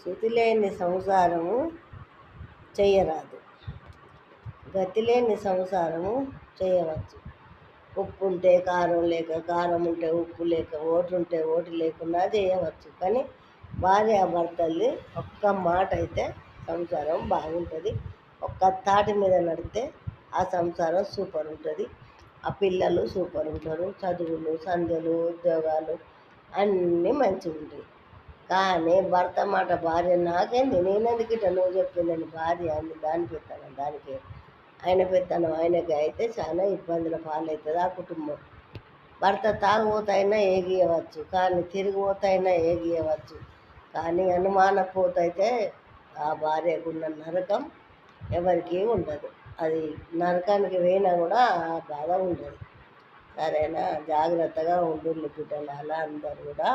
శృతి లేని సంసారము చెయ్యరాదు, గతి లేని సంసారము చేయవచ్చు. ఉప్పు ఉంటే కారం లేక, కారం ఉంటే ఉప్పు లేక, ఓటు ఉంటే ఓటు లేకున్నా చేయవచ్చు. కానీ భార్యాభర్తల్ని ఒక్క మాట అయితే సంసారం బాగుంటుంది. ఒక్క తాటి మీద నడితే ఆ సంసారం సూపర్ ఉంటుంది. ఆ పిల్లలు సూపర్ ఉంటారు. చదువులు, సంధ్యలు, ఉద్యోగాలు అన్నీ మంచిగా ఉంటాయి. కానీ భర్త మాట భార్య, నాకేంది నేనెందుకు ఇట్లా నువ్వు చెప్పిందని భార్య అని దాని పెత్తనం దానికి, ఆయన పెత్తనం ఆయనకి అయితే చాలా ఇబ్బందుల పాలవుతుంది ఆ కుటుంబం. భర్త తాగుబోతైనా ఏగియవచ్చు, కానీ తిరిగిపోతైనా ఏగియవచ్చు. కానీ అనుమానపోతైతే ఆ భార్యకున్న నరకం ఎవరికీ ఉండదు. అది నరకానికి పోయినా కూడా ఆ బాధ ఉండదు. సరేనా? జాగ్రత్తగా ఉండు బిడ్డలారా అందరూ కూడా.